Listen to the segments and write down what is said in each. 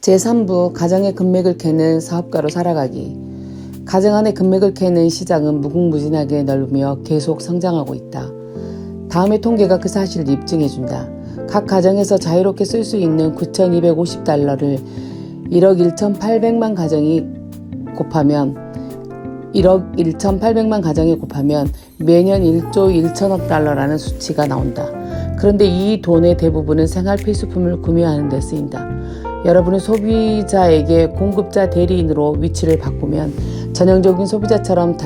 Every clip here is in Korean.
제3부 가정의 금맥을 캐는 사업가로 살아가기. 가정 안의 금맥을 캐는 시장은 무궁무진하게 넓으며 계속 성장하고 있다. 다음의 통계가 그 사실을 입증해준다. 각 가정에서 자유롭게 쓸 수 있는 9,250달러를 1억 1,800만 가정이 곱하면 1억 1,800만 가정이 곱하면 매년 1조 1천억 달러라는 수치가 나온다. 그런데 이 돈의 대부분은 생활 필수품을 구매하는 데 쓰인다. 여러분은 소비자에게 공급자 대리인으로 위치를 바꾸면 전형적인 소비자처럼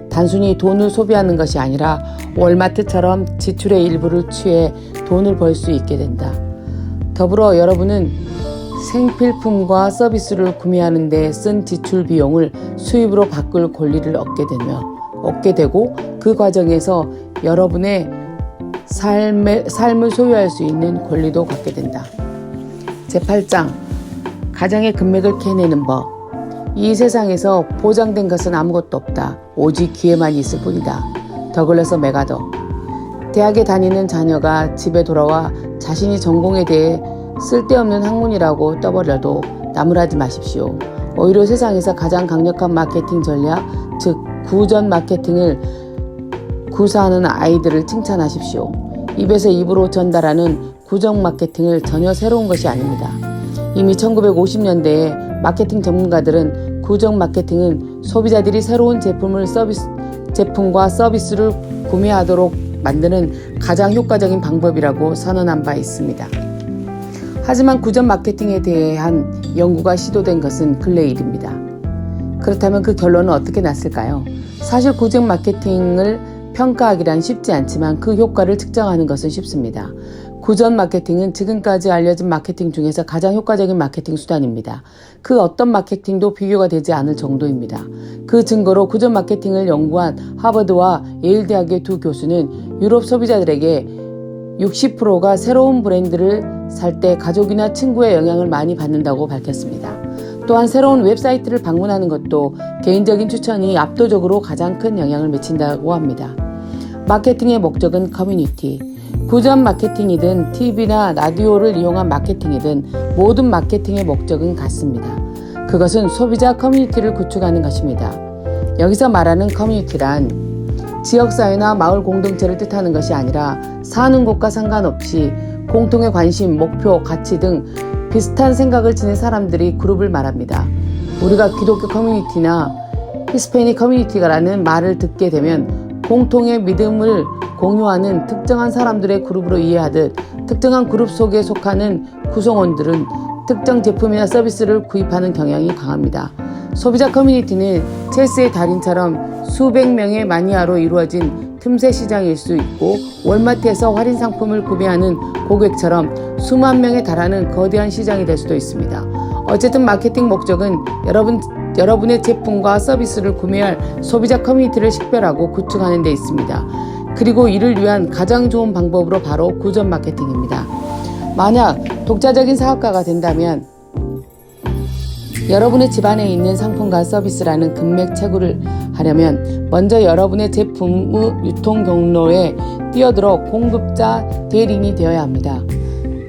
단순히 돈을 소비하는 것이 아니라 월마트처럼 지출의 일부를 취해 돈을 벌 수 있게 된다. 더불어 여러분은 생필품과 서비스를 구매하는 데 쓴 지출 비용을 수입으로 바꿀 권리를 얻게 되고 그 과정에서 여러분의 삶을 소유할 수 있는 권리도 갖게 된다. 제8장 가정의 금맥을 캐내는 법. 이 세상에서 보장된 것은 아무것도 없다. 오직 기회만 있을 뿐이다. 더글러스 맥아더. 대학에 다니는 자녀가 집에 돌아와 자신이 전공에 대해 쓸데없는 학문이라고 떠벌려도 나무라지 마십시오. 오히려 세상에서 가장 강력한 마케팅 전략, 즉 구전 마케팅을 구사하는 아이들을 칭찬하십시오. 입에서 입으로 전달하는 구전 마케팅을 전혀 새로운 것이 아닙니다. 이미 1950년대에 마케팅 전문가들은 구전 마케팅은 소비자들이 새로운 제품과 서비스를 구매하도록 만드는 가장 효과적인 방법이라고 선언한 바 있습니다. 하지만 구전 마케팅에 대한 연구가 시도된 것은 근래 일입니다. 그렇다면 그 결론은 어떻게 났을까요? 사실 구전 마케팅을 평가하기란 쉽지 않지만 그 효과를 측정하는 것은 쉽습니다. 구전 마케팅은 지금까지 알려진 마케팅 중에서 가장 효과적인 마케팅 수단입니다. 그 어떤 마케팅도 비교가 되지 않을 정도입니다. 그 증거로 구전 마케팅을 연구한 하버드와 예일 대학의 두 교수는 유럽 소비자들에게 60%가 새로운 브랜드를 살 때 가족이나 친구의 영향을 많이 받는다고 밝혔습니다. 또한 새로운 웹사이트를 방문하는 것도 개인적인 추천이 압도적으로 가장 큰 영향을 미친다고 합니다. 마케팅의 목적은 커뮤니티. 구전 마케팅이든 TV나 라디오를 이용한 마케팅이든 모든 마케팅의 목적은 같습니다. 그것은 소비자 커뮤니티를 구축하는 것입니다. 여기서 말하는 커뮤니티란 지역사회나 마을 공동체를 뜻하는 것이 아니라 사는 곳과 상관없이 공통의 관심, 목표, 가치 등 비슷한 생각을 지닌 사람들이 그룹을 말합니다. 우리가 기독교 커뮤니티나 히스패닉 커뮤니티라는 말을 듣게 되면 공통의 믿음을 공유하는 특정한 사람들의 그룹으로 이해하듯 특정한 그룹 속에 속하는 구성원들은 특정 제품이나 서비스를 구입하는 경향이 강합니다. 소비자 커뮤니티는 첼스의 달인처럼 수백 명의 마니아로 이루어진 틈새 시장일 수 있고 월마트에서 할인 상품을 구매하는 고객처럼 수만 명에 달하는 거대한 시장이 될 수도 있습니다. 어쨌든 마케팅 목적은 여러분의 제품과 서비스를 구매할 소비자 커뮤니티를 식별하고 구축하는 데 있습니다. 그리고 이를 위한 가장 좋은 방법으로 바로 구전 마케팅입니다. 만약 독자적인 사업가가 된다면 여러분의 집안에 있는 상품과 서비스라는 금맥 채굴을 하려면 먼저 여러분의 제품의 유통 경로에 뛰어들어 공급자 대리인이 되어야 합니다.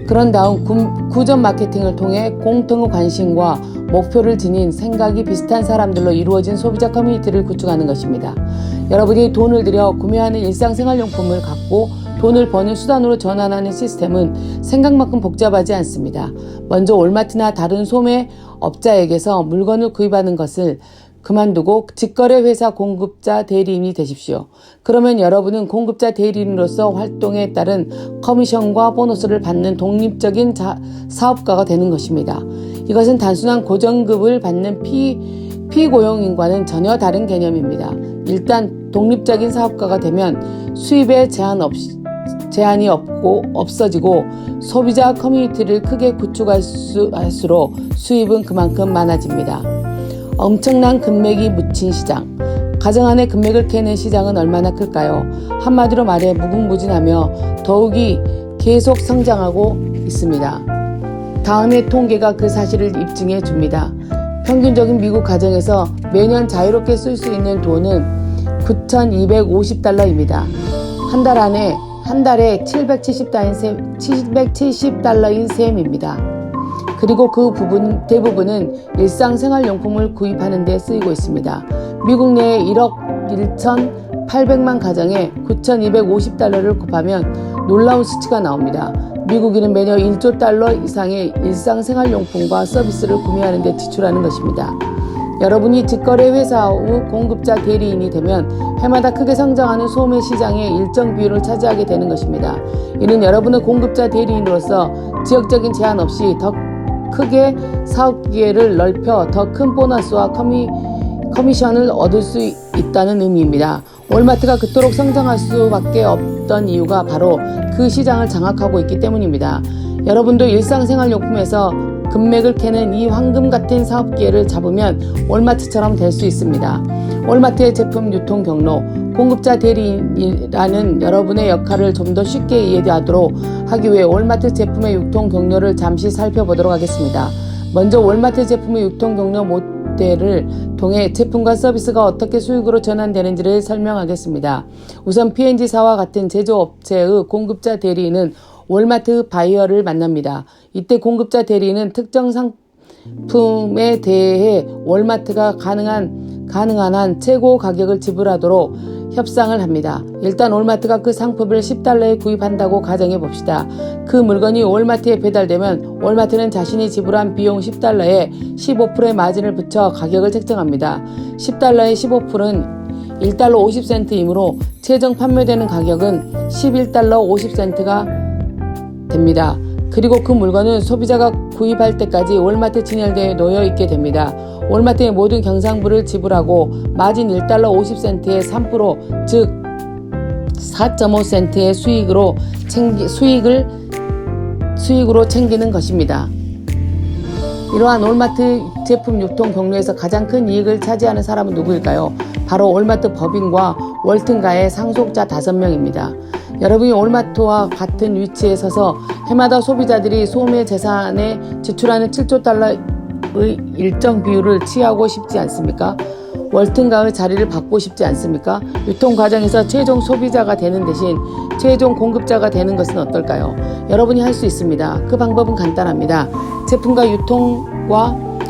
그런 다음 구전 마케팅을 통해 공통의 관심과 목표를 지닌 생각이 비슷한 사람들로 이루어진 소비자 커뮤니티를 구축하는 것입니다. 여러분이 돈을 들여 구매하는 일상생활용품을 갖고 돈을 버는 수단으로 전환하는 시스템은 생각만큼 복잡하지 않습니다. 먼저 월마트나 다른 소매업자에게서 물건을 구입하는 것을 그만두고 직거래 회사 공급자 대리인이 되십시오. 그러면 여러분은 공급자 대리인으로서 활동에 따른 커미션과 보너스를 받는 독립적인 사업가가 되는 것입니다. 이것은 단순한 고정급을 받는 피고용인과는 전혀 다른 개념입니다. 일단 독립적인 사업가가 되면 수입에 제한이 없어지고 소비자 커뮤니티를 크게 구축할수록 수입은 그만큼 많아집니다. 엄청난 금맥이 묻힌 시장. 가정 안에 금맥을 캐는 시장은 얼마나 클까요? 한마디로 말해 무궁무진하며 더욱이 계속 성장하고 있습니다. 다음의 통계가 그 사실을 입증해 줍니다. 평균적인 미국 가정에서 매년 자유롭게 쓸 수 있는 돈은 9,250달러입니다. 한 달에 770달러인 셈입니다. 그리고 그 대부분은 일상생활용품을 구입하는 데 쓰이고 있습니다. 미국 내에 1억 1,800만 가정에 9,250달러를 곱하면 놀라운 수치가 나옵니다. 미국인은 매년 1조 달러 이상의 일상생활용품과 서비스를 구매하는 데 지출하는 것입니다. 여러분이 직거래 회사 후 공급자 대리인이 되면 해마다 크게 성장하는 소매 시장의 일정 비율을 차지하게 되는 것입니다. 이는 여러분의 공급자 대리인으로서 지역적인 제한 없이 더 크게 사업 기회를 넓혀 더 큰 보너스와 커미션을 얻을 수 있다는 의미입니다. 월마트가 그토록 성장할 수밖에 없던 이유가 바로 그 시장을 장악하고 있기 때문입니다. 여러분도 일상생활용품에서 금맥을 캐는 이 황금 같은 사업 기회를 잡으면 월마트처럼 될 수 있습니다. 월마트의 제품 유통 경로, 공급자 대리인이라는 여러분의 역할을 좀 더 쉽게 이해하도록 하기 위해 월마트 제품의 유통 경로를 잠시 살펴보도록 하겠습니다. 먼저 월마트 제품의 유통 경로 모델을 통해 제품과 서비스가 어떻게 수익으로 전환되는지를 설명하겠습니다. 우선 P&G사와 같은 제조업체의 공급자 대리인은 월마트 바이어를 만납니다. 이때 공급자 대리인은 특정 상품에 대해 월마트가 가능한 한 최고 가격을 지불하도록 협상을 합니다. 일단 월마트가 그 상품을 10달러에 구입한다고 가정해 봅시다. 그 물건이 월마트에 배달되면 월마트는 자신이 지불한 비용 10달러에 15%의 마진을 붙여 가격을 책정합니다. 10달러의 15%는 1달러 50센트이므로 최종 판매되는 가격은 11달러 50센트가 됩니다. 그리고 그 물건은 소비자가 구입할 때까지 월마트 진열대에 놓여 있게 됩니다. 월마트의 모든 경상부를 지불하고 마진 1달러 50센트의 3%, 즉 4.5센트의 수익으로 챙기는 것입니다. 이러한 월마트 제품 유통 경로에서 가장 큰 이익을 차지하는 사람은 누구일까요? 바로 월마트 법인과 월튼가의 상속자 5명입니다. 여러분이 월마트와 같은 위치에 서서 해마다 소비자들이 소매 재산에 지출하는 7조 달러의 일정 비율을 취하고 싶지 않습니까? 월튼가의 자리를 받고 싶지 않습니까? 유통 과정에서 최종 소비자가 되는 대신 최종 공급자가 되는 것은 어떨까요? 여러분이 할 수 있습니다. 그 방법은 간단합니다.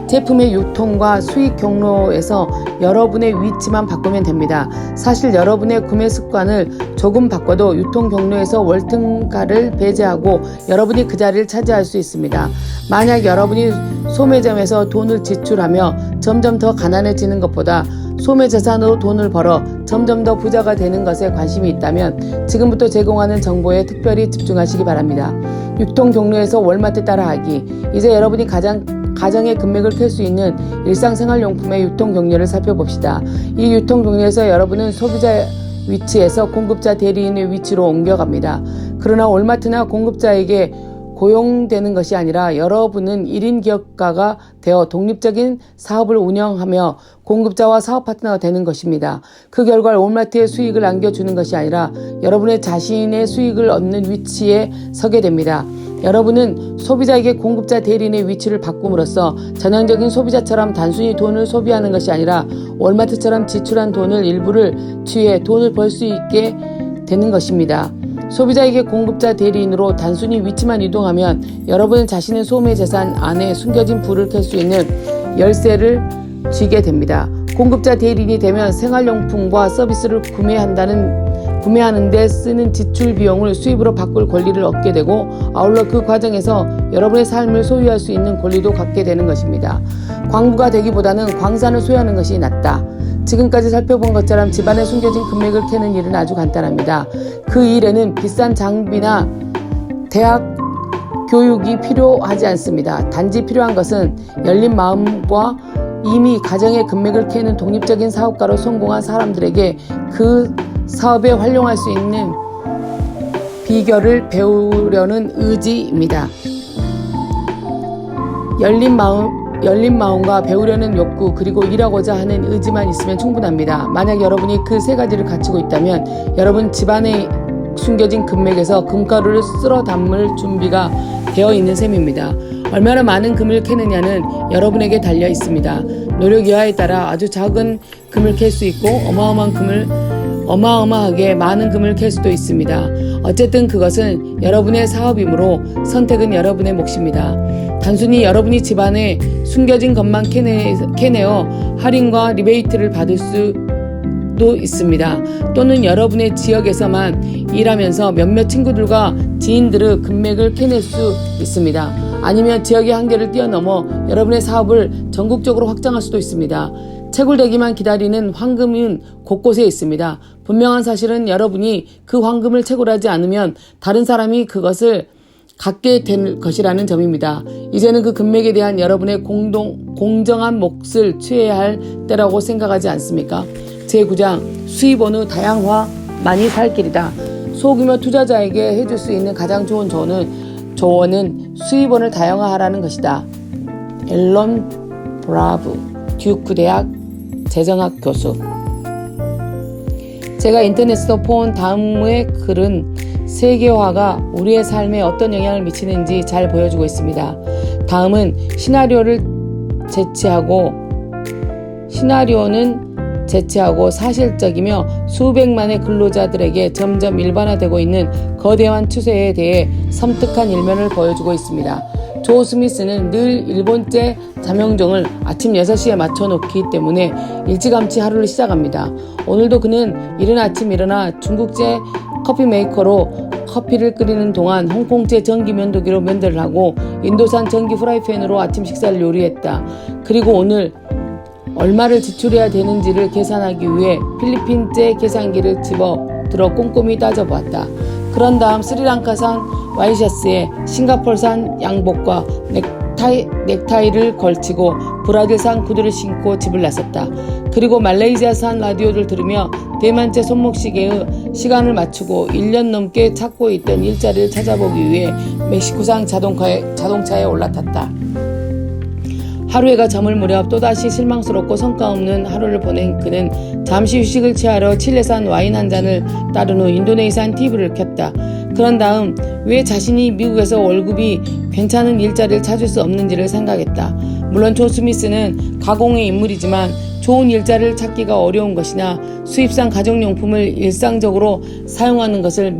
제품의 유통과 수익 경로에서 여러분의 위치만 바꾸면 됩니다. 사실 여러분의 구매 습관을 조금 바꿔도 유통 경로에서 월등가를 배제하고 여러분이 그 자리를 차지할 수 있습니다. 만약 여러분이 소매점에서 돈을 지출하며 점점 더 가난해지는 것보다 소매 재산으로 돈을 벌어 점점 더 부자가 되는 것에 관심이 있다면 지금부터 제공하는 정보에 특별히 집중하시기 바랍니다. 유통 경로에서 월마트 따라하기. 이제 여러분이 가정의 금맥을 캘 수 있는 일상생활용품의 유통 경로를 살펴봅시다. 이 유통 경로에서 여러분은 소비자 위치에서 공급자 대리인의 위치로 옮겨갑니다. 그러나 월마트나 공급자에게 고용되는 것이 아니라 여러분은 1인 기업가가 되어 독립적인 사업을 운영하며 공급자와 사업 파트너가 되는 것입니다. 그 결과 월마트의 수익을 안겨주는 것이 아니라 여러분의 자신의 수익을 얻는 위치에 서게 됩니다. 여러분은 소비자에게 공급자 대리인의 위치를 바꿈으로써 전형적인 소비자처럼 단순히 돈을 소비하는 것이 아니라 월마트처럼 지출한 돈을 일부를 취해 돈을 벌 수 있게 되는 것입니다. 소비자에게 공급자 대리인으로 단순히 위치만 이동하면 여러분은 자신의 소매 재산 안에 숨겨진 불을 켤 수 있는 열쇠를 쥐게 됩니다. 공급자 대리인이 되면 생활용품과 서비스를 구매하는 데 쓰는 지출 비용을 수입으로 바꿀 권리를 얻게 되고 아울러 그 과정에서 여러분의 삶을 소유할 수 있는 권리도 갖게 되는 것입니다. 광부가 되기보다는 광산을 소유하는 것이 낫다. 지금까지 살펴본 것처럼 집안에 숨겨진 금맥을 캐는 일은 아주 간단합니다. 그 일에는 비싼 장비나 대학 교육이 필요하지 않습니다. 단지 필요한 것은 열린 마음과 이미 가정의 금맥을 캐는 독립적인 사업가로 성공한 사람들에게 그 사업에 활용할 수 있는 비결을 배우려는 의지입니다. 열린 마음과 배우려는 욕구 그리고 일하고자 하는 의지만 있으면 충분합니다. 만약 여러분이 그 세 가지를 갖추고 있다면 여러분 집안에 숨겨진 금맥에서 금가루를 쓸어 담을 준비가 되어 있는 셈입니다. 얼마나 많은 금을 캐느냐는 여러분에게 달려 있습니다. 노력 여하에 따라 아주 작은 금을 캘 수 있고 어마어마한 금을 어마어마하게 많은 금을 캘 수도 있습니다. 어쨌든 그것은 여러분의 사업이므로 선택은 여러분의 몫입니다. 단순히 여러분이 집안에 숨겨진 것만 캐내어 할인과 리베이트를 받을 수도 있습니다. 또는 여러분의 지역에서만 일하면서 몇몇 친구들과 지인들의 금맥을 캐낼 수 있습니다. 아니면 지역의 한계를 뛰어넘어 여러분의 사업을 전국적으로 확장할 수도 있습니다. 채굴되기만 기다리는 황금은 곳곳에 있습니다. 분명한 사실은 여러분이 그 황금을 채굴하지 않으면 다른 사람이 그것을 갖게 될 것이라는 점입니다. 이제는 그 금맥에 대한 여러분의 공정한 몫을 취해야 할 때라고 생각하지 않습니까? 제9장 수입원의 다양화만이 살 길이다. 소규모 투자자에게 해줄 수 있는 가장 좋은 조언은 수입원을 다양화하라는 것이다. 앨런 브라브 듀크 대학 재정학 교수. 제가 인터넷에서 본 다음의 글은 세계화가 우리의 삶에 어떤 영향을 미치는지 잘 보여주고 있습니다. 다음은 시나리오는 제치하고 사실적이며 수백만의 근로자들에게 점점 일반화되고 있는 거대한 추세에 대해 섬뜩한 일면을 보여주고 있습니다. 조 스미스는 늘 일본제 자명종을 아침 6시에 맞춰놓기 때문에 일찌감치 하루를 시작합니다. 오늘도 그는 이른 아침 일어나 중국제 커피 메이커로 커피를 끓이는 동안 홍콩제 전기 면도기로 면도를 하고 인도산 전기 프라이팬으로 아침 식사를 요리했다. 그리고 오늘 얼마를 지출해야 되는지를 계산하기 위해 필리핀제 계산기를 집어들어 꼼꼼히 따져보았다. 그런 다음 스리랑카산 와이셔츠에 싱가포르산 양복과 넥타이를 걸치고 브라질산 구두를 신고 집을 나섰다. 그리고 말레이시아산 라디오를 들으며 대만제 손목시계의 시간을 맞추고 1년 넘게 찾고 있던 일자리를 찾아보기 위해 멕시코산 자동차에 올라탔다. 하루해가 저물 무렵 또다시 실망스럽고 성과 없는 하루를 보낸 그는 잠시 휴식을 취하러 칠레산 와인 한 잔을 따른 후 인도네시아산 TV를 켰다. 그런 다음 왜 자신이 미국에서 월급이 괜찮은 일자리를 찾을 수 없는지를 생각했다. 물론 조 스미스는 가공의 인물이지만 좋은 일자리를 찾기가 어려운 것이나 수입산 가정용품을 일상적으로 사용하는 것은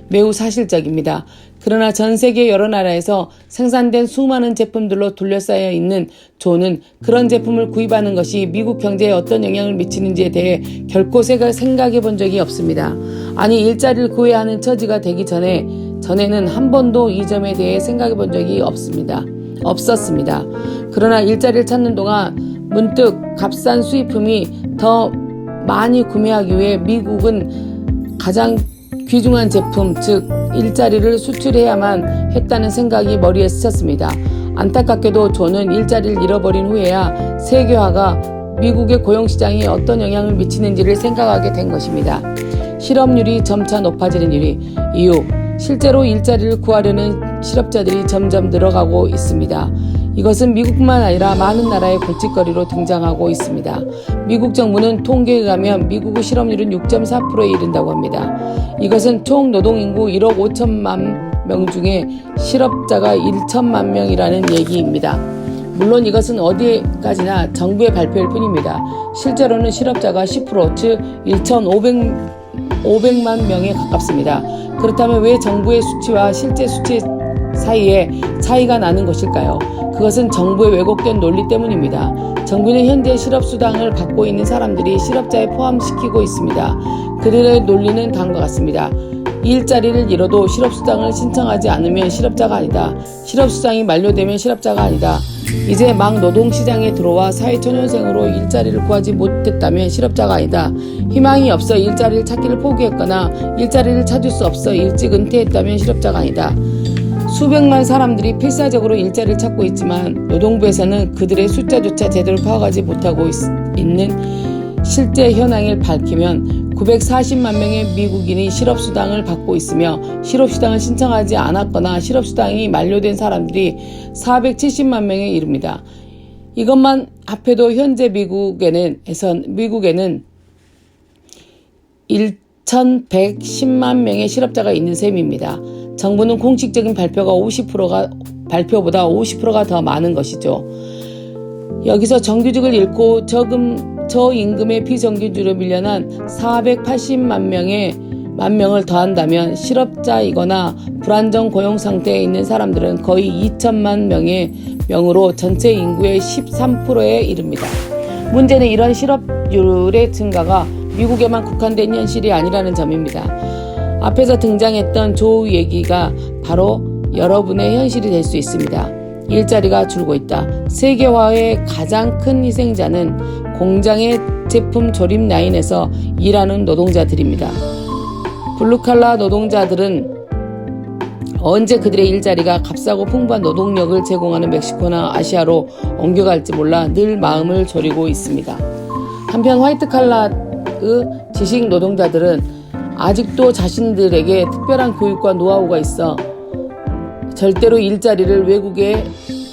매우 사실적입니다. 그러나 전 세계 여러 나라에서 생산된 수많은 제품들로 둘러싸여 있는 조는 그런 제품을 구입하는 것이 미국 경제에 어떤 영향을 미치는지에 대해 결코 생각해 본 적이 없습니다. 아니 일자리를 구해야 하는 처지가 되기 전에는 한 번도 이 점에 대해 생각해 본 적이 없었습니다. 그러나 일자리를 찾는 동안 문득 값싼 수입품이 더 많이 구매하기 위해 미국은 가장 귀중한 제품, 즉 일자리를 수출해야만 했다는 생각이 머리에 스쳤습니다. 안타깝게도 조는 일자리를 잃어버린 후에야 세계화가 미국의 고용시장에 어떤 영향을 미치는지를 생각하게 된 것입니다. 실업률이 점차 높아지는 이유, 실제로 일자리를 구하려는 실업자들이 점점 늘어가고 있습니다. 이것은 미국뿐만 아니라 많은 나라의 골칫거리로 등장하고 있습니다. 미국 정부는 통계에 의하면 미국의 실업률은 6.4%에 이른다고 합니다. 이것은 총 노동인구 1억 5천만 명 중에 실업자가 1천만 명이라는 얘기입니다. 물론 이것은 어디까지나 정부의 발표일 뿐입니다. 실제로는 실업자가 10%, 즉 1,500만 명에 가깝습니다. 그렇다면 왜 정부의 수치와 실제 수치 사이에 차이가 나는 것일까요? 그것은 정부의 왜곡된 논리 때문입니다. 정부는 현재 실업수당을 받고 있는 사람들이 실업자에 포함시키고 있습니다. 그들의 논리는 다음과 같습니다. 일자리를 잃어도 실업수당을 신청하지 않으면 실업자가 아니다. 실업수당이 만료되면 실업자가 아니다. 이제 막 노동시장에 들어와 사회초년생으로 일자리를 구하지 못했다면 실업자가 아니다. 희망이 없어 일자리를 찾기를 포기했거나 일자리를 찾을 수 없어 일찍 은퇴했다면 실업자가 아니다. 수백만 사람들이 필사적으로 일자리를 찾고 있지만 노동부에서는 그들의 숫자조차 제대로 파악하지 못하고 있는 실제 현황을 밝히면 940만 명의 미국인이 실업수당을 받고 있으며 실업수당을 신청하지 않았거나 실업수당이 만료된 사람들이 470만 명에 이릅니다. 이것만 합해도 현재 미국에는 1,110만 명의 실업자가 있는 셈입니다. 정부는 공식적인 발표보다 50%가 더 많은 것이죠. 여기서 정규직을 잃고 저임금의 비정규직으로 밀려난 480만 명을 더한다면 실업자이거나 불안정 고용 상태에 있는 사람들은 거의 2천만 명으로 전체 인구의 13%에 이릅니다. 문제는 이런 실업률의 증가가 미국에만 국한된 현실이 아니라는 점입니다. 앞에서 등장했던 조우 얘기가 바로 여러분의 현실이 될 수 있습니다. 일자리가 줄고 있다. 세계화의 가장 큰 희생자는 공장의 제품 조립 라인에서 일하는 노동자들입니다. 블루칼라 노동자들은 언제 그들의 일자리가 값싸고 풍부한 노동력을 제공하는 멕시코나 아시아로 옮겨갈지 몰라 늘 마음을 졸이고 있습니다. 한편 화이트칼라의 지식 노동자들은 아직도 자신들에게 특별한 교육과 노하우가 있어 절대로 일자리를 외국에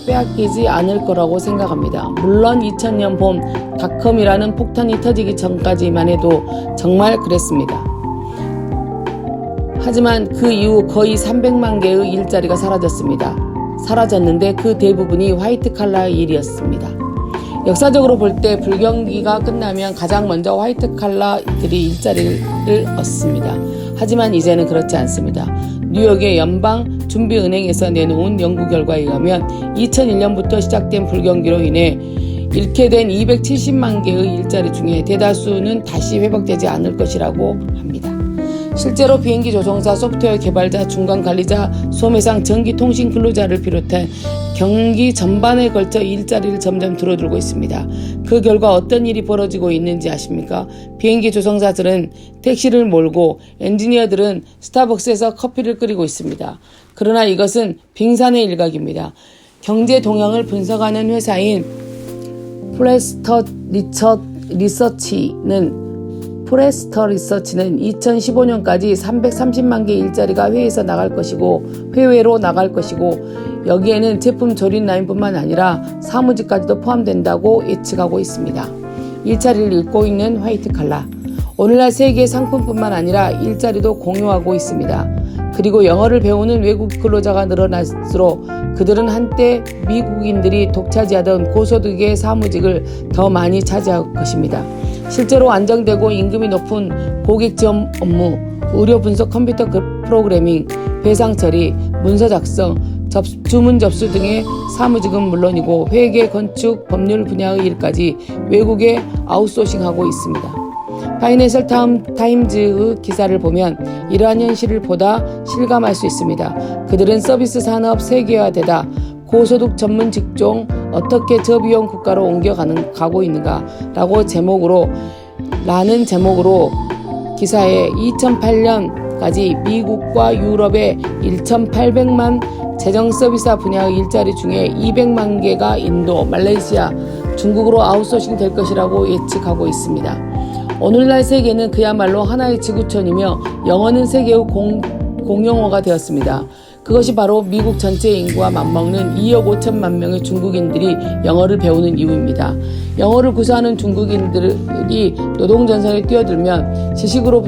빼앗기지 않을 거라고 생각합니다. 물론 2000년 봄 닷컴이라는 폭탄이 터지기 전까지만 해도 정말 그랬습니다. 하지만 그 이후 거의 300만 개의 일자리가 사라졌는데 그 대부분이 화이트칼라의 일이었습니다. 역사적으로 볼 때 불경기가 끝나면 가장 먼저 화이트칼라들이 일자리를 얻습니다. 하지만 이제는 그렇지 않습니다. 뉴욕의 연방준비은행에서 내놓은 연구 결과에 의하면 2001년부터 시작된 불경기로 인해 잃게 된 270만 개의 일자리 중에 대다수는 다시 회복되지 않을 것이라고 합니다. 실제로 비행기 조종사, 소프트웨어 개발자, 중간 관리자, 소매상, 전기통신 근로자를 비롯한 경기 전반에 걸쳐 일자리를 점점 줄어들고 있습니다. 그 결과 어떤 일이 벌어지고 있는지 아십니까? 비행기 조종사들은 택시를 몰고 엔지니어들은 스타벅스에서 커피를 끓이고 있습니다. 그러나 이것은 빙산의 일각입니다. 경제 동향을 분석하는 회사인 프레스터 리서치는 2015년까지 330만 개 일자리가 해외로 나갈 것이고 여기에는 제품 조립 라인뿐만 아니라 사무직까지도 포함된다고 예측하고 있습니다. 일자리를 잃고 있는 화이트칼라. 오늘날 세계 상품뿐만 아니라 일자리도 공유하고 있습니다. 그리고 영어를 배우는 외국 근로자가 늘어날수록 그들은 한때 미국인들이 독차지하던 고소득의 사무직을 더 많이 차지할 것입니다. 실제로 안정되고 임금이 높은 고객 지원 업무, 의료 분석 컴퓨터 프로그래밍, 배상 처리, 문서 작성, 주문 접수 등의 사무직은 물론이고 회계, 건축, 법률 분야의 일까지 외국에 아웃소싱하고 있습니다. 파이낸셜 타임즈의 기사를 보면 이러한 현실을 보다 실감할 수 있습니다. 그들은 서비스 산업 세계화되다, 고소득 전문 직종 어떻게 저비용 국가로 옮겨가고 있는가 라는 제목으로 기사에 2008년까지 미국과 유럽의 1,800만 재정 서비스 분야의 일자리 중에 200만 개가 인도, 말레이시아, 중국으로 아웃소싱 될 것이라고 예측하고 있습니다. 오늘날 세계는 그야말로 하나의 지구촌이며 영어는 세계의 공용어가 되었습니다. 그것이 바로 미국 전체 인구와 맞먹는 2억 5천만 명의 중국인들이 영어를 배우는 이유입니다. 영어를 구사하는 중국인들이 노동전선에 뛰어들면 지식으로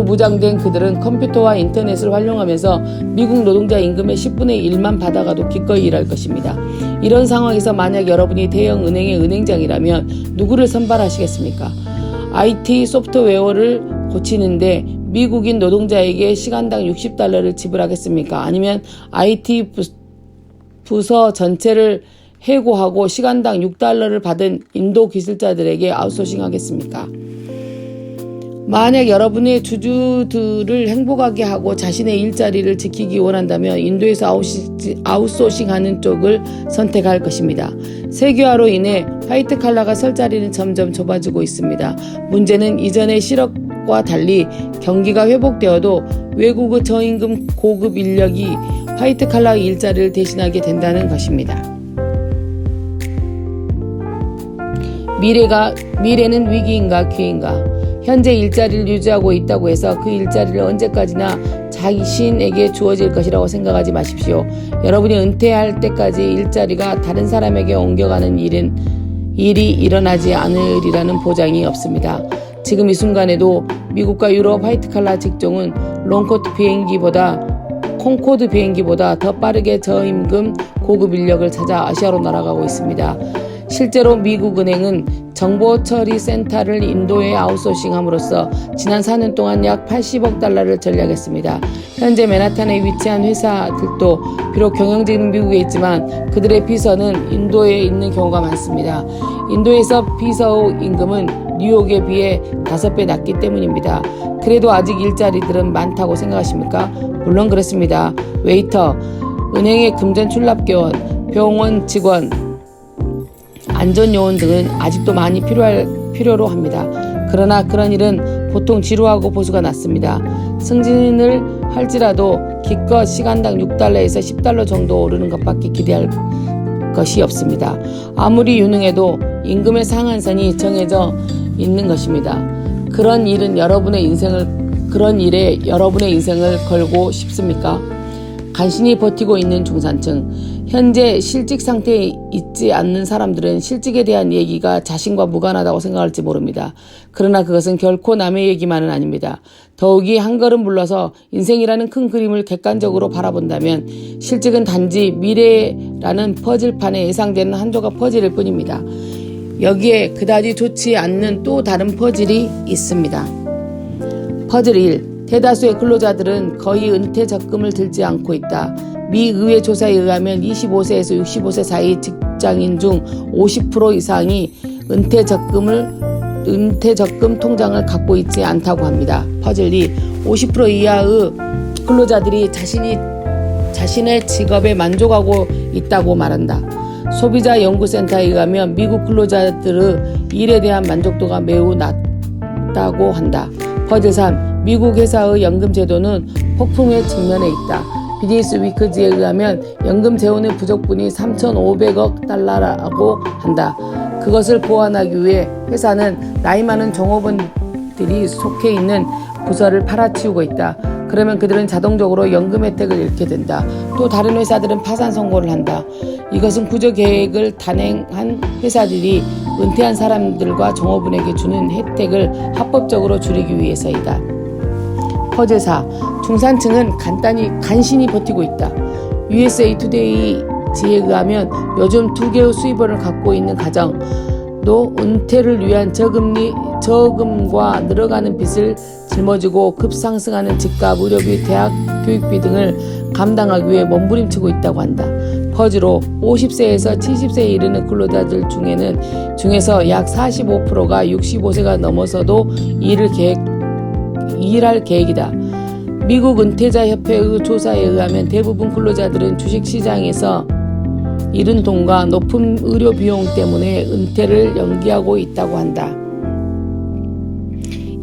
무장된 그들은 컴퓨터와 인터넷을 활용하면서 미국 노동자 임금의 10분의 1만 받아가도 기꺼이 일할 것입니다. 이런 상황에서 만약 여러분이 대형 은행의 은행장이라면 누구를 선발하시겠습니까? IT 소프트웨어를 고치는데 미국인 노동자에게 시간당 $60를 지불하겠습니까? 아니면 IT 부서 전체를 해고하고 시간당 $6를 받은 인도 기술자들에게 아웃소싱하겠습니까? 만약 여러분의 주주들을 행복하게 하고 자신의 일자리를 지키기 원한다면 인도에서 아웃소싱하는 쪽을 선택할 것입니다. 세계화로 인해 화이트칼라가 설 자리는 점점 좁아지고 있습니다. 문제는 이전의 실업과 달리 경기가 회복되어도 외국의 저임금 고급 인력이 화이트칼라의 일자리를 대신하게 된다는 것입니다. 미래는 위기인가 기회인가? 현재 일자리를 유지하고 있다고 해서 그 일자리를 언제까지나 자신에게 주어질 것이라고 생각하지 마십시오. 여러분이 은퇴할 때까지 일자리가 다른 사람에게 옮겨가는 일이 일어나지 않으리라는 보장이 없습니다. 지금 이 순간에도 미국과 유럽 화이트칼라 직종은 콩코드 비행기보다 더 빠르게 저임금 고급 인력을 찾아 아시아로 날아가고 있습니다. 실제로 미국 은행은 정보 처리 센터를 인도에 아웃소싱함으로써 지난 4년 동안 약 80억 달러를 절약했습니다. 현재 맨하탄에 위치한 회사들도 비록 경영지는 미국에 있지만 그들의 비서는 인도에 있는 경우가 많습니다. 인도에서 비서 임금은 뉴욕에 비해 5배 낮기 때문입니다. 그래도 아직 일자리들은 많다고 생각하십니까? 물론 그렇습니다. 웨이터, 은행의 금전 출납교원, 병원 직원, 안전요원 등은 아직도 많이 필요로 합니다. 그러나 그런 일은 보통 지루하고 보수가 낮습니다. 승진을 할지라도 기껏 시간당 6달러에서 10달러 정도 오르는 것밖에 기대할 것이 없습니다. 아무리 유능해도 임금의 상한선이 정해져 있는 것입니다. 그런 일에 여러분의 인생을 걸고 싶습니까? 간신히 버티고 있는 중산층, 현재 실직 상태에 있지 않는 사람들은 실직에 대한 얘기가 자신과 무관하다고 생각할지 모릅니다. 그러나 그것은 결코 남의 얘기만은 아닙니다. 더욱이 한 걸음 물러서 인생이라는 큰 그림을 객관적으로 바라본다면 실직은 단지 미래라는 퍼즐판에 예상되는 한 조각 퍼즐일 뿐입니다. 여기에 그다지 좋지 않는 또 다른 퍼즐이 있습니다. 퍼즐 1. 대다수의 근로자들은 거의 은퇴 적금을 들지 않고 있다. 미 의회 조사에 의하면 25세에서 65세 사이 직장인 중 50% 이상이 은퇴 적금 통장을 갖고 있지 않다고 합니다. 퍼즐 2. 50% 이하의 근로자들이 자신의 직업에 만족하고 있다고 말한다. 소비자 연구센터에 의하면 미국 근로자들의 일에 대한 만족도가 매우 낮다고 한다. 퍼즐 3. 미국 회사의 연금 제도는 폭풍에 직면해 있다. 비즈니스 위크지에 의하면 연금 재원의 부족분이 3,500억 달러라고 한다. 그것을 보완하기 위해 회사는 나이 많은 종업원들이 속해 있는 부서를 팔아치우고 있다. 그러면 그들은 자동적으로 연금 혜택을 잃게 된다. 또 다른 회사들은 파산 선고를 한다. 이것은 구조 계획을 단행한 회사들이 은퇴한 사람들과 종업원에게 주는 혜택을 합법적으로 줄이기 위해서이다. 퍼즐 4. 중산층은 간신히 버티고 있다. USA Today지에 의하면 요즘 2개의 수입원을 갖고 있는 가정도 은퇴를 위한 저금과 늘어가는 빚을 짊어지고 급상승하는 집값, 의료비, 대학 교육비 등을 감당하기 위해 몸부림치고 있다고 한다. 퍼즐 5. 50세에서 70세에 이르는 근로자들 중에서 약 45%가 65세가 넘어서도 일할 계획이다. 미국 은퇴자 협회의 조사에 의하면 대부분 근로자들은 주식시장에서 잃은 돈과 높은 의료 비용 때문에 은퇴를 연기하고 있다고 한다.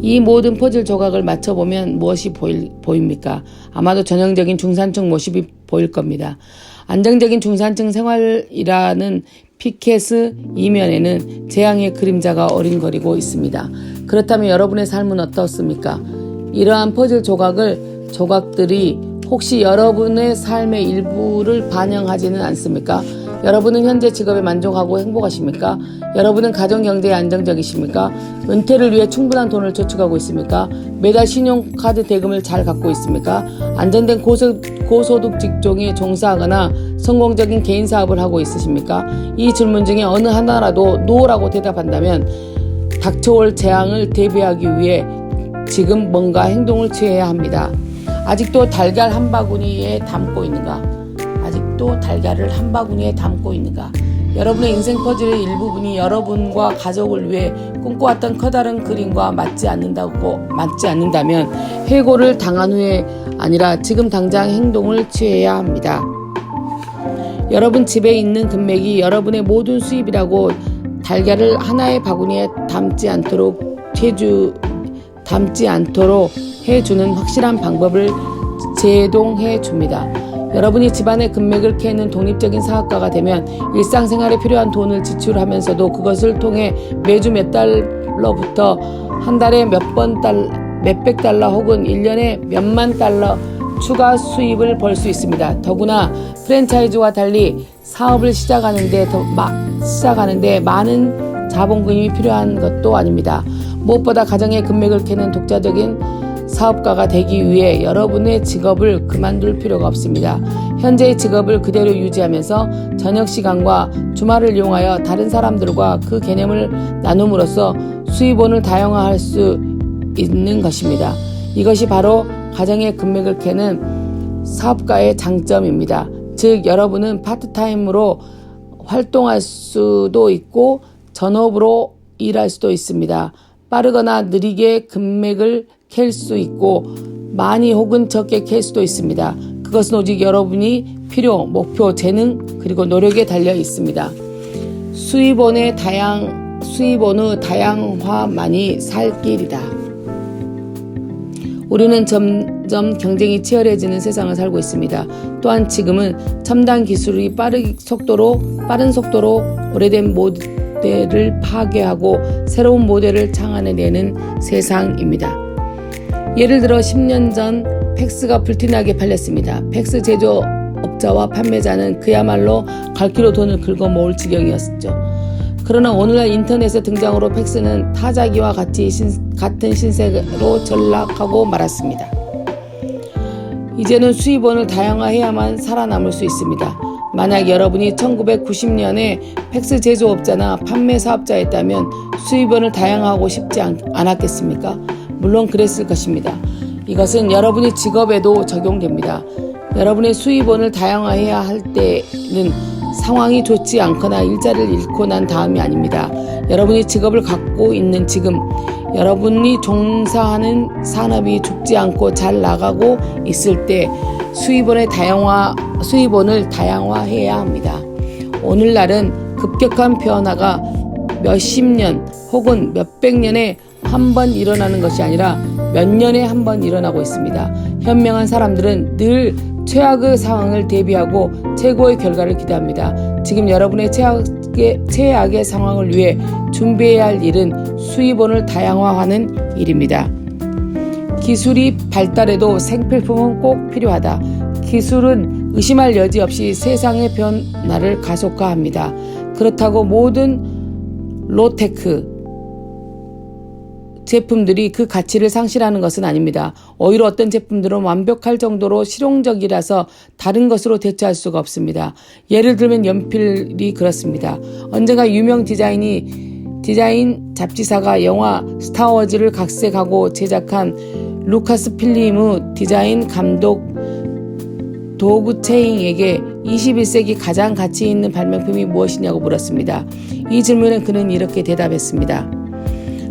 이 모든 퍼즐 조각을 맞춰보면 무엇이 보입니까? 아마도 전형적인 중산층 모습이 보일 겁니다. 안정적인 중산층 생활이라는 피켓의 이면에는 재앙의 그림자가 어린거리고 있습니다. 그렇다면 여러분의 삶은 어떻습니까? 이러한 퍼즐 조각들이 혹시 여러분의 삶의 일부를 반영하지는 않습니까? 여러분은 현재 직업에 만족하고 행복하십니까? 여러분은 가정경제에 안정적이십니까? 은퇴를 위해 충분한 돈을 저축하고 있습니까? 매달 신용카드 대금을 잘 갖고 있습니까? 안정된 고소득 직종에 종사하거나 성공적인 개인 사업을 하고 있으십니까? 이 질문 중에 어느 하나라도 노라고 대답한다면 닥쳐올 재앙을 대비하기 위해 지금 뭔가 행동을 취해야 합니다. 아직도 달걀 한 바구니에 담고 있는가? 아직도 달걀을 한 바구니에 담고 있는가? 여러분의 인생 퍼즐의 일부분이 여러분과 가족을 위해 꿈꿔왔던 커다란 그림과 맞지 않는다면 해고를 당한 후에 아니라 지금 당장 행동을 취해야 합니다. 여러분 집에 있는 금맥이 여러분의 모든 수입이라고 달걀을 하나의 바구니에 담지 않도록 해주는 확실한 방법을 제공해 줍니다. 여러분이 집안의 금맥을 캐는 독립적인 사업가가 되면 일상생활에 필요한 돈을 지출하면서도 그것을 통해 매주 몇 달러부터 한 달에 몇백 달러 혹은 1년에 몇만 달러 추가 수입을 벌 수 있습니다. 더구나 프랜차이즈와 달리 사업을 시작하는데 많은 자본금이 필요한 것도 아닙니다. 무엇보다 가정의 금맥을 캐는 독자적인 사업가가 되기 위해 여러분의 직업을 그만둘 필요가 없습니다. 현재의 직업을 그대로 유지하면서 저녁 시간과 주말을 이용하여 다른 사람들과 그 개념을 나눔으로써 수입원을 다양화할 수 있는 것입니다. 이것이 바로 가정의 금맥을 캐는 사업가의 장점입니다. 즉 여러분은 파트타임으로 활동할 수도 있고 전업으로 일할 수도 있습니다. 빠르거나 느리게 금맥을 캘 수 있고 많이 혹은 적게 캘 수도 있습니다. 그것은 오직 여러분이 필요, 목표, 재능 그리고 노력에 달려 있습니다. 수입원의 다양화만이 살 길이다. 우리는 점점 경쟁이 치열해지는 세상을 살고 있습니다. 또한 지금은 첨단 기술이 빠른 속도로 오래된 모델을 파괴하고 새로운 모델을 창안해내는 세상입니다. 예를 들어 10년 전 팩스가 불티나게 팔렸습니다. 팩스 제조업자와 판매자는 그야말로 갈기로 돈을 긁어 모을 지경이었죠. 그러나 오늘날 인터넷의 등장으로 팩스는 타자기와 같은 신세로 전락하고 말았습니다. 이제는 수입원을 다양화해야만 살아남을 수 있습니다. 만약 여러분이 1990년에 팩스 제조업자나 판매 사업자였다면 수입원을 다양화하고 싶지 않았겠습니까? 물론 그랬을 것입니다. 이것은 여러분의 직업에도 적용됩니다. 여러분의 수입원을 다양화해야 할 때는 상황이 좋지 않거나 일자리를 잃고 난 다음이 아닙니다. 여러분이 직업을 갖고 있는 지금, 여러분이 종사하는 산업이 죽지 않고 잘 나가고 있을 때 수입원을 다양화해야 합니다. 오늘날은 급격한 변화가 몇십 년 혹은 몇백 년에 한 번 일어나는 것이 아니라 몇 년에 한 번 일어나고 있습니다. 현명한 사람들은 늘 최악의 상황을 대비하고 최고의 결과를 기대합니다. 지금 여러분의 최악의 상황을 위해 준비해야 할 일은 수입원을 다양화하는 일입니다. 기술이 발달해도 생필품은 꼭 필요하다. 기술은 의심할 여지 없이 세상의 변화를 가속화합니다. 그렇다고 모든 로테크 제품들이 그 가치를 상실하는 것은 아닙니다. 오히려 어떤 제품들은 완벽할 정도로 실용적이라서 다른 것으로 대체할 수가 없습니다. 예를 들면 연필이 그렇습니다. 언젠가 유명 디자인 잡지사가 영화 스타워즈를 각색하고 제작한 루카스 필름의 디자인 감독 도그 체잉에게 21세기 가장 가치 있는 발명품이 무엇이냐고 물었습니다. 이 질문에 그는 이렇게 대답했습니다.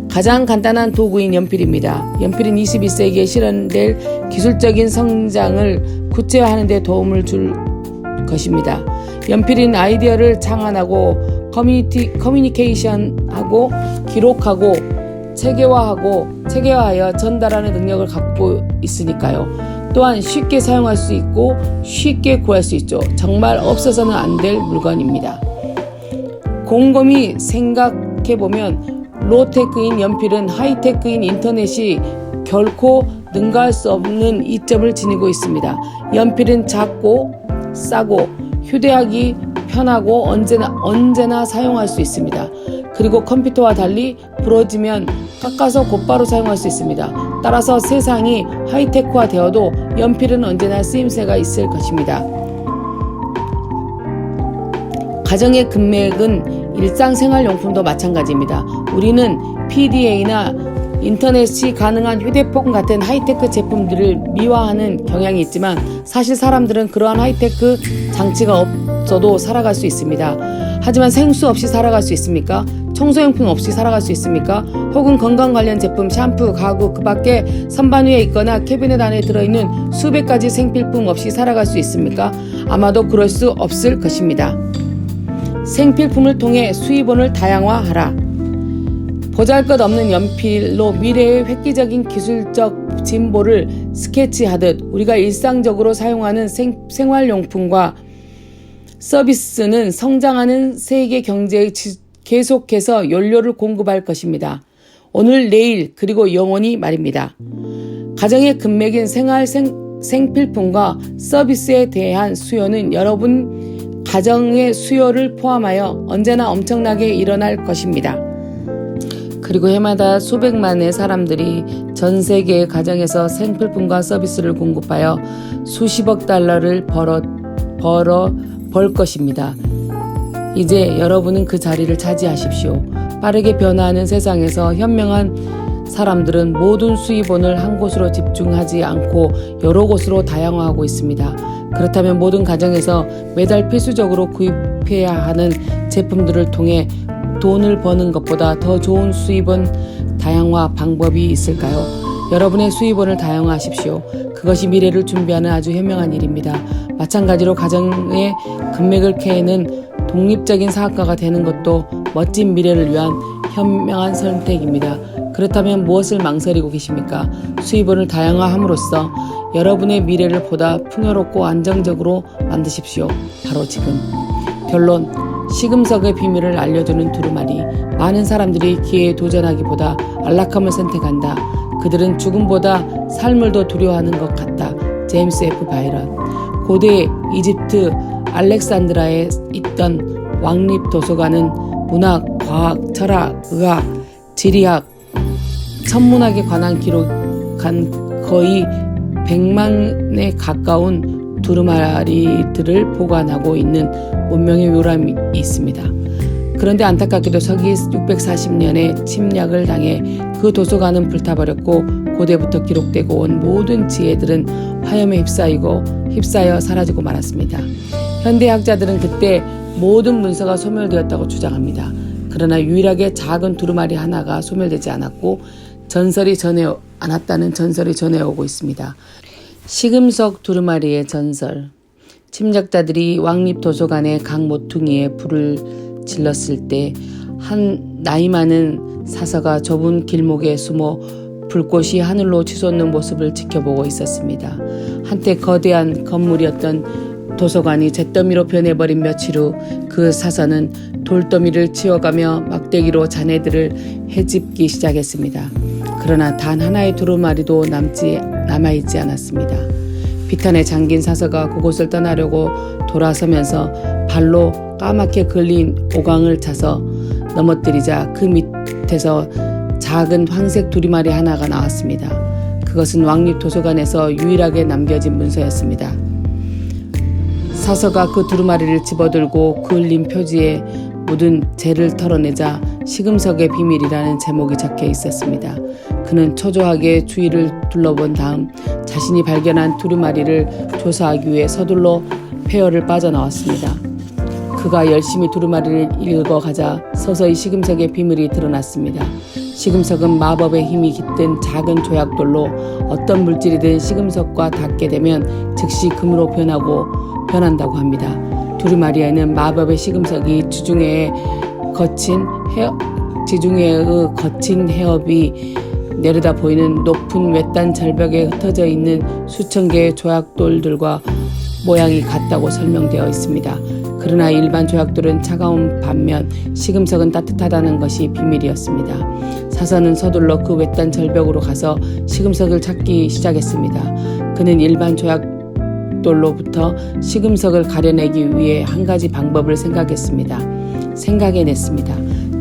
가장 간단한 도구인 연필입니다. 연필은 21세기에 실현될 기술적인 성장을 구체화하는 데 도움을 줄 것입니다. 연필은 아이디어를 창안하고 커뮤니케이션하고 기록하고 체계화하여 전달하는 능력을 갖고 있으니까요. 또한 쉽게 사용할 수 있고 쉽게 구할 수 있죠. 정말 없어서는 안 될 물건입니다. 곰곰이 생각해보면 로테크인 연필은 하이테크인 인터넷이 결코 능가할 수 없는 이점을 지니고 있습니다. 연필은 작고 싸고 휴대하기 편하고 언제나 사용할 수 있습니다. 그리고 컴퓨터와 달리 부러지면 깎아서 곧바로 사용할 수 있습니다. 따라서 세상이 하이테크화 되어도 연필은 언제나 쓰임새가 있을 것입니다. 가정의 금맥은 일상생활용품도 마찬가지입니다. 우리는 PDA나 인터넷이 가능한 휴대폰 같은 하이테크 제품들을 미화하는 경향이 있지만 사실 사람들은 그러한 하이테크 장치가 없어도 살아갈 수 있습니다. 하지만 생수 없이 살아갈 수 있습니까? 청소용품 없이 살아갈 수 있습니까? 혹은 건강 관련 제품, 샴푸, 가구, 그 밖에 선반 위에 있거나 캐비넷 안에 들어있는 수백 가지 생필품 없이 살아갈 수 있습니까? 아마도 그럴 수 없을 것입니다. 생필품을 통해 수입원을 다양화하라. 보잘것없는 연필로 미래의 획기적인 기술적 진보를 스케치하듯 우리가 일상적으로 사용하는 생활용품과 서비스는 성장하는 세계 경제에 계속해서 연료를 공급할 것입니다. 오늘, 내일, 그리고 영원히 말입니다. 가정의 금맥인 생필품과 서비스에 대한 수요는 여러분 가정의 수요를 포함하여 언제나 엄청나게 일어날 것입니다. 그리고 해마다 수백만의 사람들이 전 세계의 가정에서 생필품과 서비스를 공급하여 수십억 달러를 벌 것입니다. 이제 여러분은 그 자리를 차지하십시오. 빠르게 변화하는 세상에서 현명한 사람들은 모든 수입원을 한 곳으로 집중하지 않고 여러 곳으로 다양화하고 있습니다. 그렇다면 모든 가정에서 매달 필수적으로 구입해야 하는 제품들을 통해 돈을 버는 것보다 더 좋은 수입원 다양화 방법이 있을까요? 여러분의 수입원을 다양화하십시오. 그것이 미래를 준비하는 아주 현명한 일입니다. 마찬가지로 가정의 금맥을 캐는 독립적인 사업가가 되는 것도 멋진 미래를 위한 현명한 선택입니다. 그렇다면 무엇을 망설이고 계십니까? 수입원을 다양화함으로써 여러분의 미래를 보다 풍요롭고 안정적으로 만드십시오. 바로 지금. 결론. 시금석의 비밀을 알려주는 두루마리. 많은 사람들이 기회에 도전하기보다 안락함을 선택한다. 그들은 죽음보다 삶을 더 두려워하는 것 같다. 제임스 F. 바이런. 고대 이집트 알렉산드라에 있던 왕립 도서관은 문학, 과학, 철학, 의학, 지리학, 천문학에 관한 기록한 거의 100만에 가까운 두루마리들을 보관하고 있는 문명의 묘람이 있습니다. 그런데 안타깝게도 서기 640년에 침략을 당해 그 도서관은 불타버렸고 고대부터 기록되고 온 모든 지혜들은 화염에 휩싸여 사라지고 말았습니다. 현대학자들은 그때 모든 문서가 소멸되었다고 주장합니다. 그러나 유일하게 작은 두루마리 하나가 소멸되지 않았고 않았다는 전설이 전해오고 있습니다. 시금석 두루마리의 전설. 침략자들이 왕립 도서관의 각 모퉁이에 불을 질렀을 때 한 나이 많은 사서가 좁은 길목에 숨어 불꽃이 하늘로 치솟는 모습을 지켜보고 있었습니다. 한때 거대한 건물이었던 도서관이 잿더미로 변해버린 며칠 후 그 사서는 돌더미를 치워가며 막대기로 자네들을 헤집기 시작했습니다. 그러나 단 하나의 두루마리도 남아있지 않았습니다. 비탄에 잠긴 사서가 그곳을 떠나려고 돌아서면서 발로 까맣게 걸린 오강을 차서 넘어뜨리자 그 밑에서 작은 황색 두루마리 하나가 나왔습니다. 그것은 왕립 도서관에서 유일하게 남겨진 문서였습니다. 사서가 그 두루마리를 집어들고 그 흘린 표지에 묻은 재를 털어내자 시금석의 비밀이라는 제목이 적혀 있었습니다. 그는 초조하게 주위를 둘러본 다음 자신이 발견한 두루마리를 조사하기 위해 서둘러 폐허를 빠져나왔습니다. 그가 열심히 두루마리를 읽어가자 서서히 시금석의 비밀이 드러났습니다. 시금석은 마법의 힘이 깃든 작은 조약돌로 어떤 물질이든 시금석과 닿게 되면 즉시 금으로 변한다고 합니다. 두루마리에는 마법의 시금석이 지중해의 거친 해협이 내려다 보이는 높은 외딴 절벽에 흩어져 있는 수천 개의 조약돌들과 모양이 같다고 설명되어 있습니다. 그러나 일반 조약돌은 차가운 반면 시금석은 따뜻하다는 것이 비밀이었습니다. 사서는 서둘러 그 외딴 절벽으로 가서 시금석을 찾기 시작했습니다. 그는 일반 조약돌로부터 시금석을 가려내기 위해 한 가지 방법을 생각해냈습니다.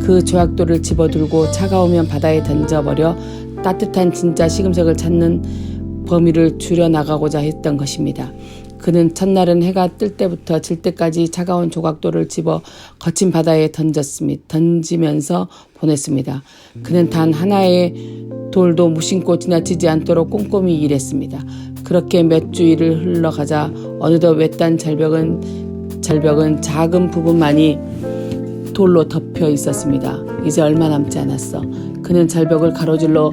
그 조약돌을 집어들고 차가우면 바다에 던져버려 따뜻한 진짜 시금석을 찾는 범위를 줄여나가고자 했던 것입니다. 그는 첫날은 해가 뜰 때부터 질 때까지 차가운 조각돌을 집어 거친 바다에 던지면서 보냈습니다. 그는 단 하나의 돌도 무심코 지나치지 않도록 꼼꼼히 일했습니다. 그렇게 몇 주일을 흘러가자 어느덧 외딴 절벽은 작은 부분만이 돌로 덮여 있었습니다. 이제 얼마 남지 않았어. 그는 절벽을 가로질러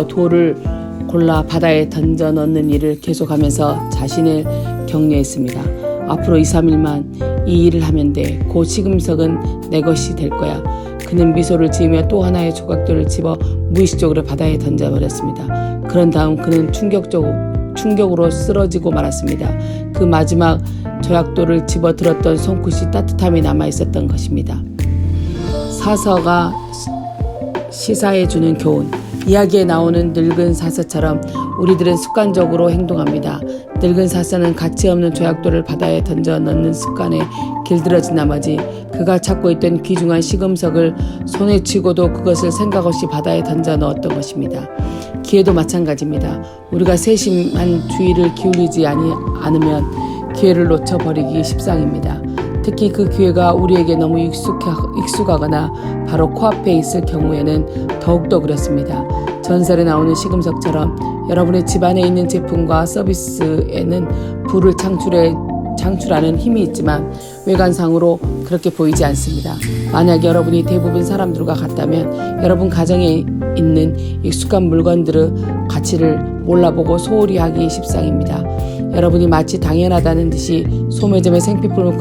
돌을 골라 바다에 던져 넣는 일을 계속하면서 자신을 격려했습니다. 앞으로 2, 3일만 이 일을 하면 돼. 곧 시금석은 내 것이 될 거야. 그는 미소를 지으며 또 하나의 조각돌을 집어 무의식적으로 바다에 던져버렸습니다. 그런 다음 그는 충격으로 쓰러지고 말았습니다. 그 마지막 조약돌을 집어들었던 손끝이 따뜻함이 남아있었던 것입니다. 사서가 시사해주는 교훈. 이야기에 나오는 늙은 사서처럼 우리들은 습관적으로 행동합니다. 늙은 사서는 가치 없는 조약돌을 바다에 던져 넣는 습관에 길들여진 나머지 그가 찾고 있던 귀중한 시금석을 손에 쥐고도 그것을 생각 없이 바다에 던져 넣었던 것입니다. 기회도 마찬가지입니다. 우리가 세심한 주의를 기울이지 않으면 기회를 놓쳐버리기 십상입니다. 특히 그 기회가 우리에게 너무 익숙하거나 바로 코앞에 있을 경우에는 더욱더 그렇습니다. 전설에 나오는 시금석처럼 여러분의 집안에 있는 제품과 서비스에는 부를 창출하는 힘이 있지만 외관상으로 그렇게 보이지 않습니다. 만약 여러분이 대부분 사람들과 같다면 여러분 가정에 있는 익숙한 물건들의 가치를 몰라보고 소홀히 하기 십상입니다. 여러분이 마치 당연하다는 듯이 소매점의 생필품을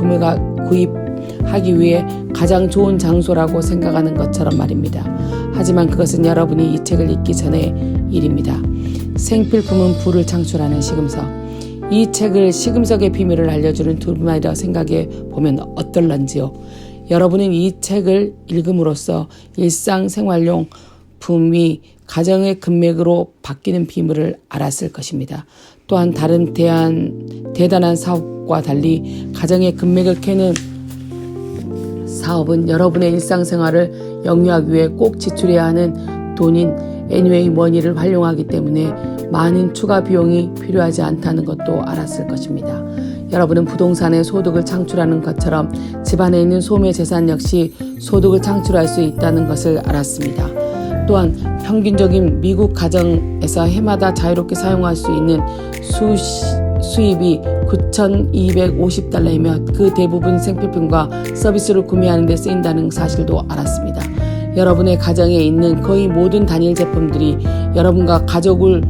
구입하기 위해 가장 좋은 장소라고 생각하는 것처럼 말입니다. 하지만 그것은 여러분이 이 책을 읽기 전의 일입니다. 생필품은 부를 창출하는 시금석. 이 책을 시금석의 비밀을 알려주는 두루마리라 생각해 보면 어떨런지요. 여러분은 이 책을 읽음으로써 일상생활용 품이 가정의 금맥으로 바뀌는 비밀을 알았을 것입니다. 또한 다른 대단한 사업과 달리 가정의 금맥을 캐는 사업은 여러분의 일상생활을 영위하기 위해 꼭 지출해야 하는 돈인 애니웨이 머니를 활용하기 때문에 많은 추가 비용이 필요하지 않다는 것도 알았을 것입니다. 여러분은 부동산에 소득을 창출하는 것처럼 집안에 있는 소매 재산 역시 소득을 창출할 수 있다는 것을 알았습니다. 또한 평균적인 미국 가정에서 해마다 자유롭게 사용할 수 있는 수입이 $9,250이며 그 대부분 생필품과 서비스를 구매하는 데 쓰인다는 사실도 알았습니다. 여러분의 가정에 있는 거의 모든 단일 제품들이 여러분과 가족을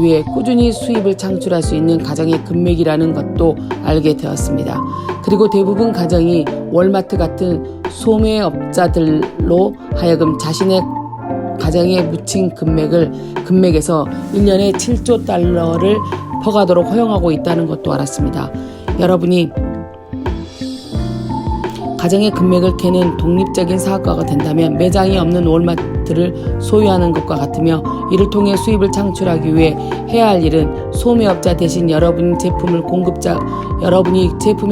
위해 꾸준히 수입을 창출할 수 있는 가정의 금맥이라는 것도 알게 되었습니다. 그리고 대부분 가정이 월마트 같은 소매업자들로 하여금 자신의 가정에 묻힌 금맥에서 1년에 $7조 퍼가도록 허용하고 있다는 것도 알았습니다. 여러분이 가정의 금맥을 캐는 독립적인 사업가가 된다면 매장이 없는 월마트를 소유하는 것과 같으며 이를 통해 수입을 창출하기 위해 해야 할 일은 소매업자 대신 여러분이 제품의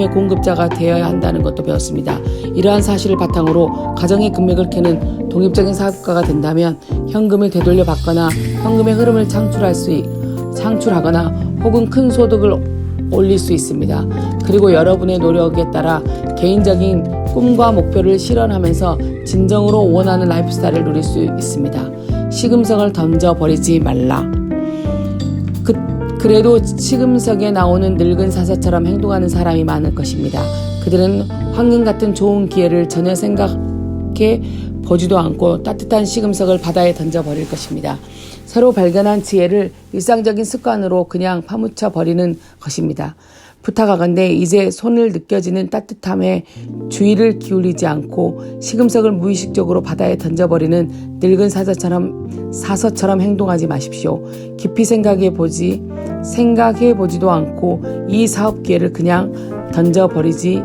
공급자가 되어야 한다는 것도 배웠습니다. 이러한 사실을 바탕으로 가정의 금맥을 캐는 독립적인 사업가가 된다면 현금을 되돌려 받거나 현금의 흐름을 창출하거나 혹은 큰 소득을 올릴 수 있습니다. 그리고 여러분의 노력에 따라 개인적인 꿈과 목표를 실현하면서 진정으로 원하는 라이프스타일을 누릴 수 있습니다. 시금석을 던져버리지 말라. 그래도 시금석에 나오는 늙은 사자처럼 행동하는 사람이 많을 것입니다. 그들은 황금 같은 좋은 기회를 전혀 생각해 보지도 않고 따뜻한 시금석을 바다에 던져버릴 것입니다. 새로 발견한 지혜를 일상적인 습관으로 그냥 파묻혀 버리는 것입니다. 부탁하건대 이제 손을 느껴지는 따뜻함에 주의를 기울이지 않고 시금석을 무의식적으로 바다에 던져버리는 늙은 사서처럼 행동하지 마십시오. 깊이 생각해 보지도 않고 이 사업 기회를 그냥 던져버리지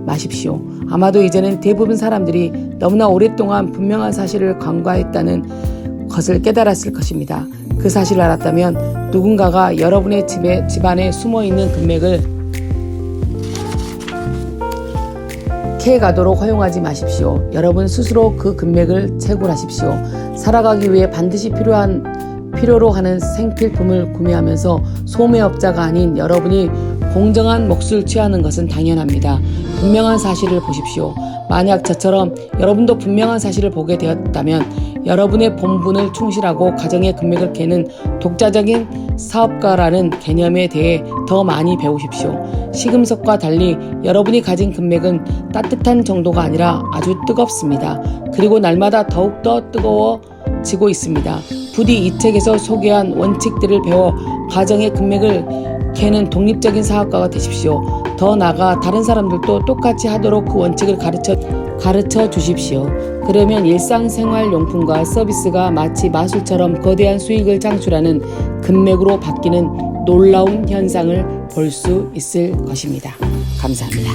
마십시오. 아마도 이제는 대부분 사람들이 너무나 오랫동안 분명한 사실을 간과했다는 것을 깨달았을 것입니다. 그 사실을 알았다면 누군가가 여러분의 집안에 숨어있는 금맥을 캐가도록 허용하지 마십시오. 여러분 스스로 그 금맥을 채굴하십시오. 살아가기 위해 반드시 필요로 하는 생필품을 구매하면서 소매업자가 아닌 여러분이 공정한 몫을 취하는 것은 당연합니다. 분명한 사실을 보십시오. 만약 저처럼 여러분도 분명한 사실을 보게 되었다면 여러분의 본분을 충실하고 가정의 금맥을 캐는 독자적인 사업가라는 개념에 대해 더 많이 배우십시오. 시금석과 달리 여러분이 가진 금맥은 따뜻한 정도가 아니라 아주 뜨겁습니다. 그리고 날마다 더욱더 뜨거워지고 있습니다. 부디 이 책에서 소개한 원칙들을 배워 가정의 금맥을 캐는 독립적인 사업가가 되십시오. 더 나아가 다른 사람들도 똑같이 하도록 그 원칙을 가르쳐 주십시오. 그러면 일상생활용품과 서비스가 마치 마술처럼 거대한 수익을 창출하는 금맥으로 바뀌는 놀라운 현상을 볼 수 있을 것입니다. 감사합니다.